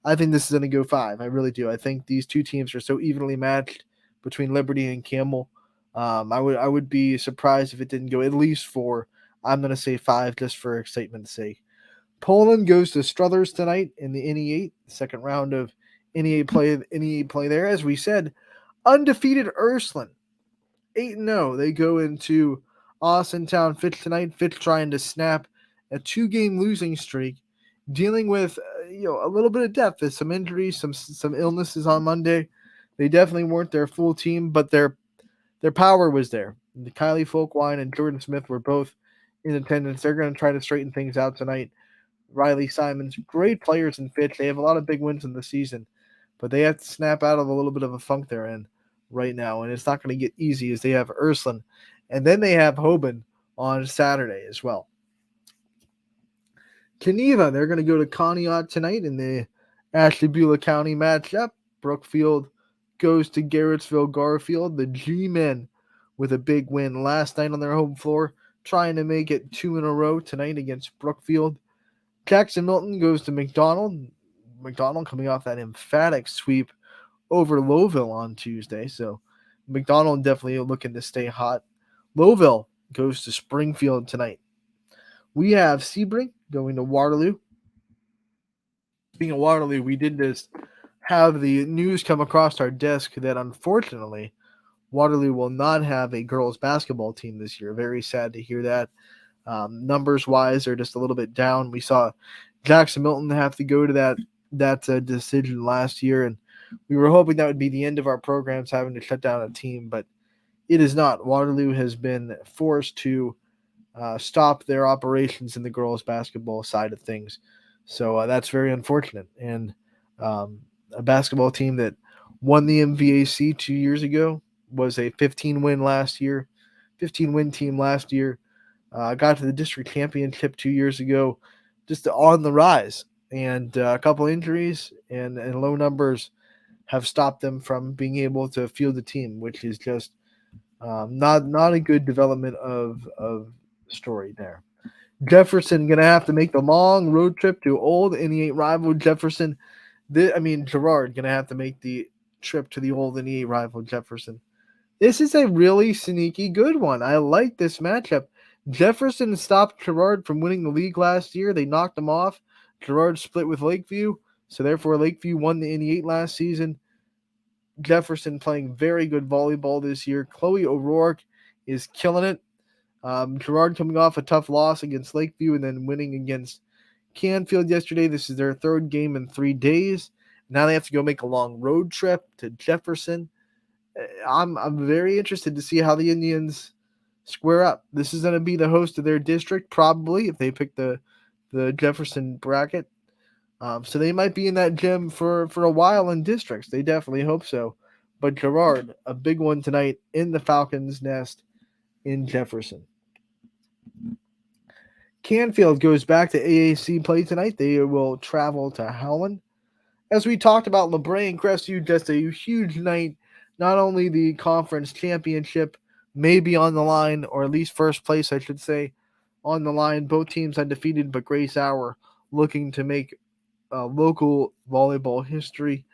Speaker 3: I think this is going to go 5. I really do. I think these 2 teams are so evenly matched between Liberty and Campbell. I would be surprised if it didn't go at least 4. I'm going to say 5 just for excitement's sake. Poland goes to Struthers tonight in the NE8, second round of NE8 play there. As we said, undefeated Ursuline, 8-0. They go into Austintown Fitch tonight. Fitch trying to snap a 2-game losing streak, dealing with a little bit of depth, some injuries, some illnesses on Monday. They definitely weren't their full team, but their power was there. Kylie Folkwine and Jordan Smith were both in attendance. They're going to try to straighten things out tonight. Riley Simons, great players in Fitch. They have a lot of big wins in the season, but they have to snap out of a little bit of a funk they're in right now, and it's not going to get easy as they have Ursuline And then they have Hoban on Saturday as well. Geneva, they're going to go to Conneaut tonight in the Ashtabula County matchup. Brookfield goes to Garrettsville Garfield. The G-Men with a big win last night on their home floor, trying to make it 2 in a row tonight against Brookfield. Jackson Milton goes to McDonald. McDonald coming off that emphatic sweep over Lowville on Tuesday, so McDonald definitely looking to stay hot. Lowville goes to Springfield tonight. We have Sebring going to Waterloo. Being a Waterloo, we did just have the news come across our desk that unfortunately Waterloo will not have a girls basketball team this year. Very sad to hear that. Numbers-wise, they're just a little bit down. We saw Jackson Milton have to go to that decision last year, and we were hoping that would be the end of our programs having to shut down a team, but it is not. Waterloo has been forced to stop their operations in the girls basketball side of things. So that's very unfortunate. And a basketball team that won the MVAC 2 years ago, was a 15-win team last year, got to the district championship 2 years ago, just on the rise. And a couple injuries and low numbers have stopped them from being able to field the team, which is just not a good development of story there. Jefferson going to have to make the long road trip to old NE8 rival Jefferson. Gerard going to have to make the trip to the old NE8 rival Jefferson. This is a really sneaky good one. I like this matchup. Jefferson stopped Gerard from winning the league last year. They knocked him off. Gerard split with Lakeview, so therefore Lakeview won the NE8 last season. Jefferson playing very good volleyball this year. Chloe O'Rourke is killing it. Gerard coming off a tough loss against Lakeview and then winning against Canfield yesterday. This is their third game in 3 days. Now they have to go make a long road trip to Jefferson. I'm very interested to see how the Indians square up. This is going to be the host of their district, probably, if they pick the Jefferson bracket. So they might be in that gym for a while in districts. They definitely hope so. But Gerard, a big one tonight in the Falcons' nest in Jefferson. Canfield goes back to AAC play tonight. They will travel to Howland. As we talked about, LeBray and Crestview, just a huge night. Not only the conference championship may be on the line, or at least first place, I should say, on the line. Both teams undefeated, but Grace Hour looking to make local volleyball history.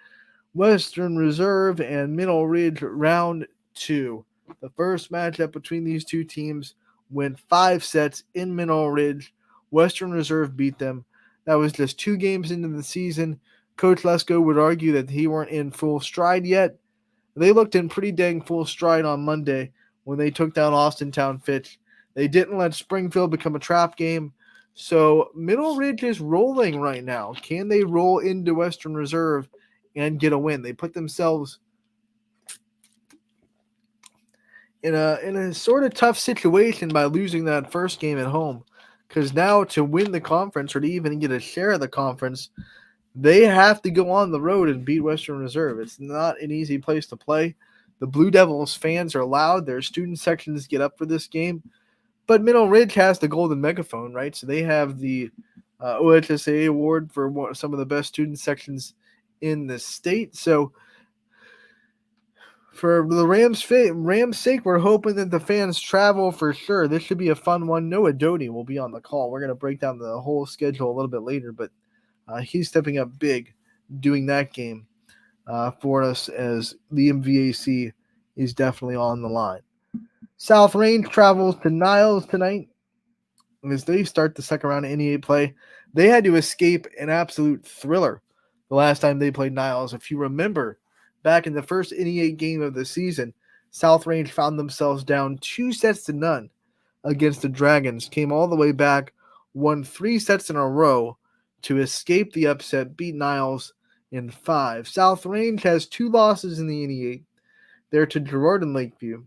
Speaker 3: Western Reserve and Middle Ridge round 2. The first matchup between these two teams went 5 sets in Mineral Ridge. Western Reserve beat them. That was just 2 games into the season. Coach Lesko would argue that he weren't in full stride yet. They looked in pretty dang full stride on Monday when they took down Austintown Fitch. They didn't let Springfield become a trap game. So Middle Ridge is rolling right now. Can they roll into Western Reserve and get a win? They put themselves in a sort of tough situation by losing that first game at home, because now to win the conference or to even get a share of the conference, they have to go on the road and beat Western Reserve. It's not an easy place to play. The Blue Devils fans are loud. Their student sections get up for this game. But Middle Ridge has the Golden Megaphone, right? So they have the OHSA award for some of the best student sections in the state. So for the Rams' sake, we're hoping that the fans travel for sure. This should be a fun one. Noah Doty will be on the call. We're going to break down the whole schedule a little bit later, but he's stepping up big doing that game for us, as the MVAC is definitely on the line. South Range travels to Niles tonight as they start the second round of NE8 play. They had to escape an absolute thriller the last time they played Niles. If you remember, back in the first NE8 game of the season, South Range found themselves down 2-0 against the Dragons, came all the way back, won 3 sets in a row to escape the upset, beat Niles in 5. South Range has 2 losses in the NE8. They're to Girard and Lakeview.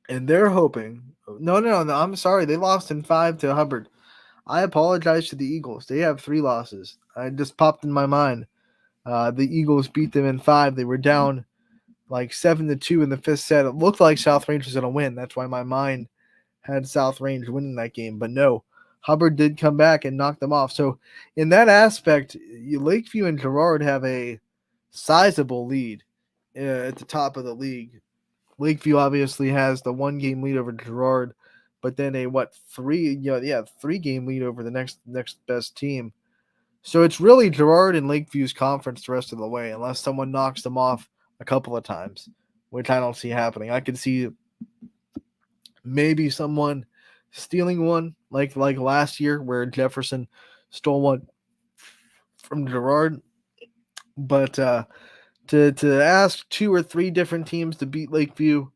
Speaker 3: And they're hoping – no, I'm sorry. They lost in 5 to Hubbard. I apologize to the Eagles. They have 3 losses. I just popped in my mind. The Eagles beat them in 5. They were down like 7-2 in the fifth set. It looked like South Range was going to win. That's why my mind had South Range winning that game. But no, Hubbard did come back and knock them off. So in that aspect, Lakeview and Girard have a sizable lead at the top of the league. Lakeview obviously has the 1-game lead over Girard, but then a 3-game lead over the next best team. So it's really Girard and Lakeview's conference the rest of the way, unless someone knocks them off a couple of times, which I don't see happening. I could see maybe someone stealing one, like last year where Jefferson stole one from Girard. But to ask 2 or 3 different teams to beat Lakeview,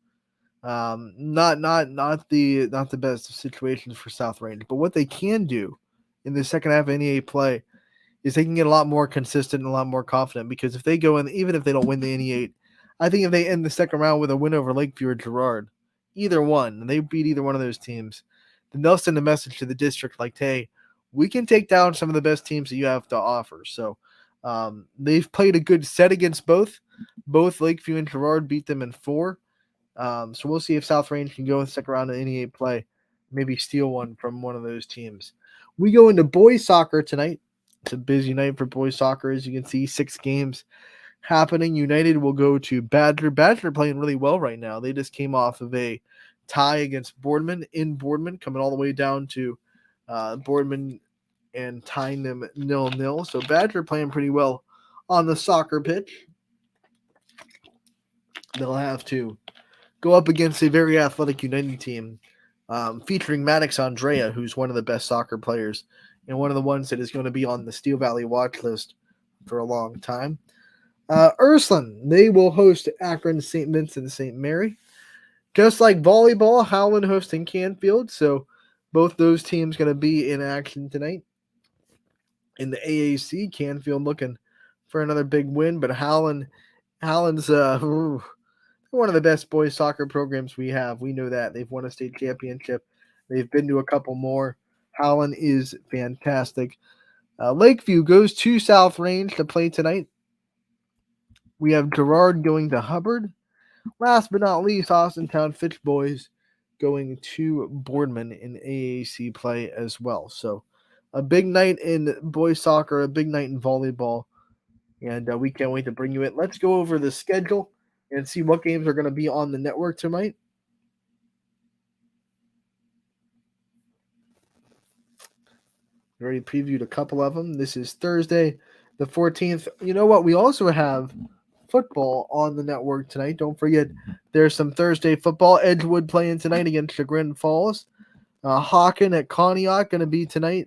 Speaker 3: not the best of situations for South Range. But what they can do in the second half of NEA play is they can get a lot more consistent and a lot more confident, because if they go in, even if they don't win the NE8, I think if they end the second round with a win over Lakeview or Girard, either one, and they beat either one of those teams, then they'll send a message to the district like, hey, we can take down some of the best teams that you have to offer. So they've played a good set against both. Both Lakeview and Girard beat them in 4. So we'll see if South Range can go in the second round of NE8 play, maybe steal one from one of those teams. We go into boys soccer tonight. It's a busy night for boys soccer. As you can see, 6 games happening. United will go to Badger. Badger playing really well right now. They just came off of a tie against Boardman in Boardman, coming all the way down to Boardman and tying them 0-0. So Badger playing pretty well on the soccer pitch. They'll have to go up against a very athletic United team featuring Maddox Andrea, who's one of the best soccer players and one of the ones that is going to be on the Steel Valley watch list for a long time. Ursuline, they will host Akron St. Vincent St. Mary. Just like volleyball, Howland hosting Canfield, so both those teams going to be in action tonight. In the AAC, Canfield looking for another big win, but Howland's one of the best boys soccer programs we have. We know that. They've won a state championship. They've been to a couple more. Howland is fantastic. Lakeview goes to South Range to play tonight. We have Girard going to Hubbard. Last but not least, Austintown Fitch Boys going to Boardman in AAC play as well. So a big night in boys soccer, a big night in volleyball, and we can't wait to bring you it. Let's go over the schedule and see what games are going to be on the network tonight. We already previewed a couple of them. This is Thursday, the 14th. You know what? We also have football on the network tonight. Don't forget, there's some Thursday football. Edgewood playing tonight against Chagrin Falls. Hawken at Conneaut going to be tonight.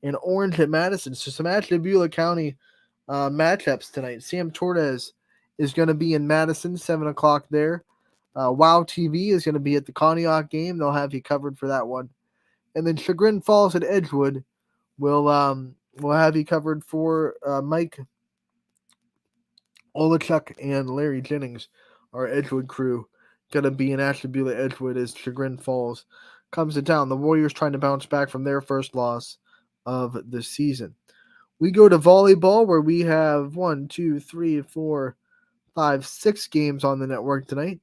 Speaker 3: And Orange at Madison. So some Ashtabula County matchups tonight. Sam Torres is going to be in Madison, 7 o'clock there. WOW TV is going to be at the Conneaut game. They'll have you covered for that one. And then Chagrin Falls at Edgewood will have you covered for Mike Olachuk and Larry Jennings, our Edgewood crew, going to be in Ashtabula Edgewood as Chagrin Falls comes to town. The Warriors trying to bounce back from their first loss of the season. We go to volleyball, where we have 6 games on the network tonight.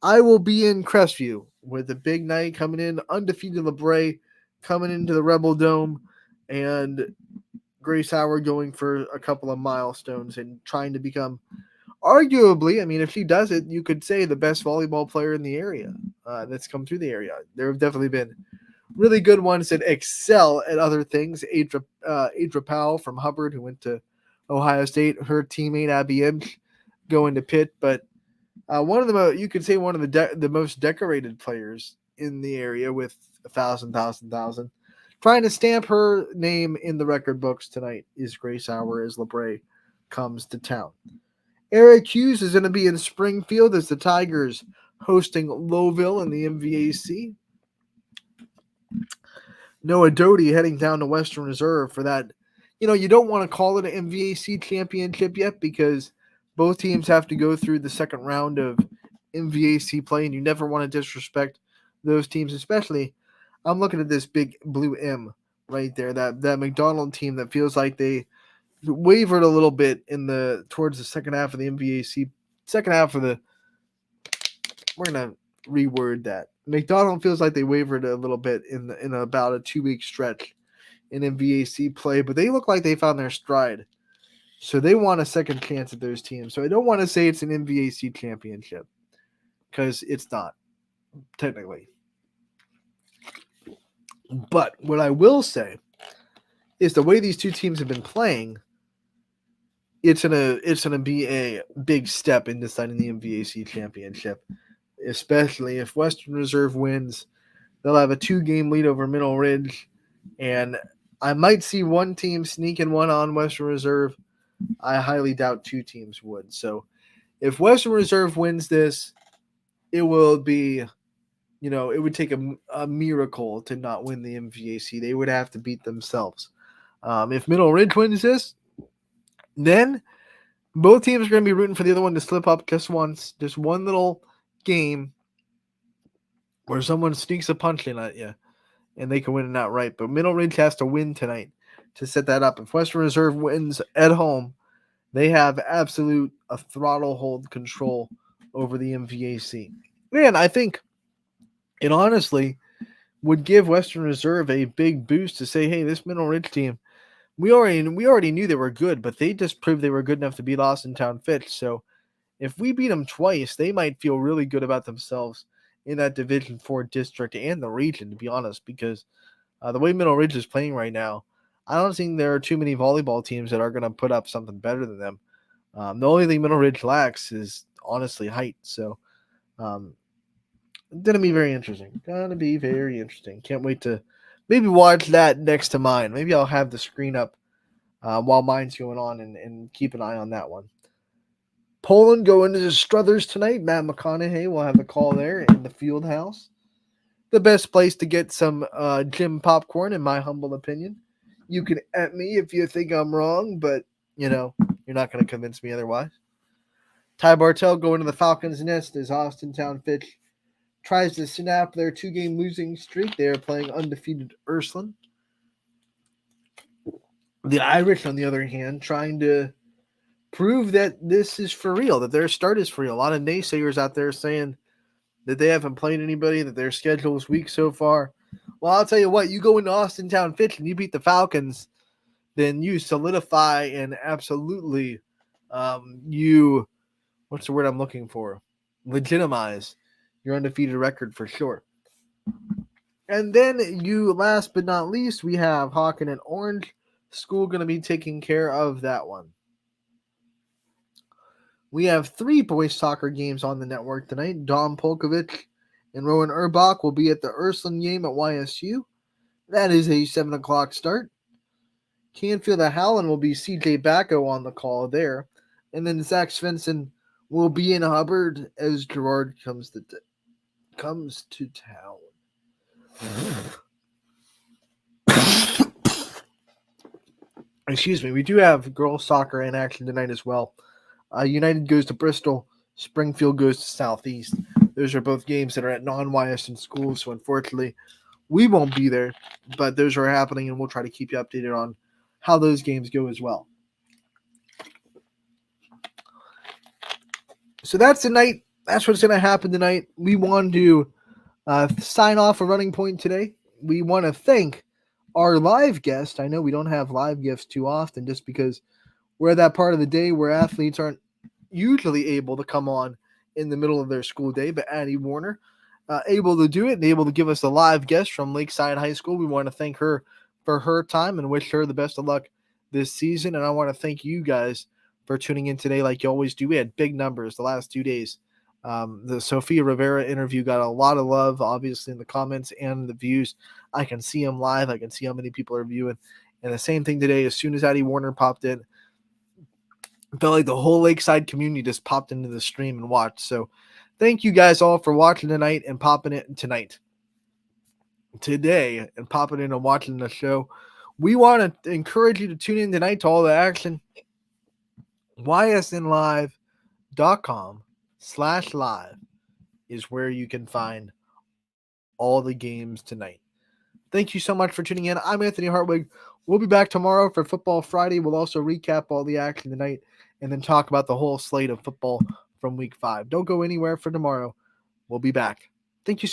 Speaker 3: I will be in Crestview with a big night coming in, undefeated LeBray coming into the Rebel Dome, and Grace Howard going for a couple of milestones and trying to become, arguably, I mean, if she does it, you could say the best volleyball player in the area that's come through the area. There have definitely been really good ones that excel at other things. Adra Powell from Hubbard, who went to Ohio State, her teammate Abby Imch going to Pitt, but one of the you could say one of the most decorated players in the area with 1,000. Trying to stamp her name in the record books tonight is Grace Hour as LeBray comes to town. Eric Hughes is going to be in Springfield as the Tigers hosting Lowville in the MVAC. Noah Doty heading down to Western Reserve for that. You know, you don't want to call it an MVAC championship yet because both teams have to go through the second round of MVAC play, and you never want to disrespect those teams, especially I'm looking at this big blue M right there, that McDonald team that feels like they wavered a little bit towards the second half of the MVAC second half of the – we're going to reword that. McDonald feels like they wavered a little bit in about a 2-week stretch in MVAC play, but they look like they found their stride. So they want a second chance at those teams. So I don't want to say it's an MVAC championship because it's not, technically. But what I will say is the way these two teams have been playing, it's gonna be a big step in deciding the MVAC championship, especially if Western Reserve wins. They'll have a 2-game lead over Middle Ridge, and I might see one team sneaking one on Western Reserve. I highly doubt 2 teams would. So if Western Reserve wins this, it will be, it would take a miracle to not win the MVAC. They would have to beat themselves. If Middle Ridge wins this, then both teams are going to be rooting for the other one to slip up just once. Just one little game where someone sneaks a punch in at you and they can win it outright. But Middle Ridge has to win tonight to set that up. If Western Reserve wins at home, they have absolute throttle hold control over the MVAC. Man, I think it honestly would give Western Reserve a big boost to say, hey, this Middle Ridge team, we already knew they were good, but they just proved they were good enough to beat Austintown Fitch. So if we beat them twice, they might feel really good about themselves in that Division 4 district and the region, to be honest, because the way Middle Ridge is playing right now, I don't think there are too many volleyball teams that are going to put up something better than them. The only thing Middle Ridge lacks is honestly height. So going to be very interesting. Can't wait to maybe watch that next to mine. Maybe I'll have the screen up while mine's going on and keep an eye on that one. Poland going to the Struthers tonight. Matt McConaughey will have a call there in the field house. The best place to get some gym popcorn, in my humble opinion. You can at me if you think I'm wrong, but, you're not going to convince me otherwise. Ty Bartell going to the Falcons' Nest as Austintown Fitch tries to snap their 2-game losing streak. They are playing undefeated Ursuline. The Irish, on the other hand, trying to prove that this is for real, that their start is for real. A lot of naysayers out there saying that they haven't played anybody, that their schedule is weak so far. Well, I'll tell you what, you go into Austintown Fitch and you beat the Falcons, then you solidify and absolutely what's the word I'm looking for? Legitimize your undefeated record for sure. And then last but not least, we have Hawken and Orange School going to be taking care of that one. We have 3 boys soccer games on the network tonight. Dom Polkovich and Rowan Urbach will be at the Ursuline game at YSU. That is a 7 o'clock start. Canfield at Howland will be CJ Bacco on the call there. And then Zach Svensson will be in Hubbard as Gerard comes to town. Excuse me. We do have girls soccer in action tonight as well. United goes to Bristol. Springfield goes to Southeast. Those are both games that are at non-YSN schools, so unfortunately we won't be there, but those are happening, and we'll try to keep you updated on how those games go as well. So that's tonight. That's what's going to happen tonight. We want to sign off a Running Point today. We want to thank our live guest. I know we don't have live guests too often just because we're at that part of the day where athletes aren't usually able to come on in the middle of their school day, but Addie Warner able to do it and able to give us a live guest from Lakeside High School. We want to thank her for her time and wish her the best of luck this season. And I want to thank you guys for tuning in today like you always do. We had big numbers the last 2 days. The Sofia Rivera interview got a lot of love, obviously, in the comments and the views. I can see them live. I can see how many people are viewing. And the same thing today, as soon as Addie Warner popped in, I felt like the whole Lakeside community just popped into the stream and watched. So thank you guys all for watching tonight and popping it today and popping in and watching the show. We want to encourage you to tune in tonight to all the action. ysnlive.com/live is where you can find all the games tonight. Thank you so much for tuning in. I'm Anthony Hartwig. We'll be back tomorrow for Football Friday. We'll also recap all the action tonight and then talk about the whole slate of football from week 5. Don't go anywhere for tomorrow. We'll be back. Thank you so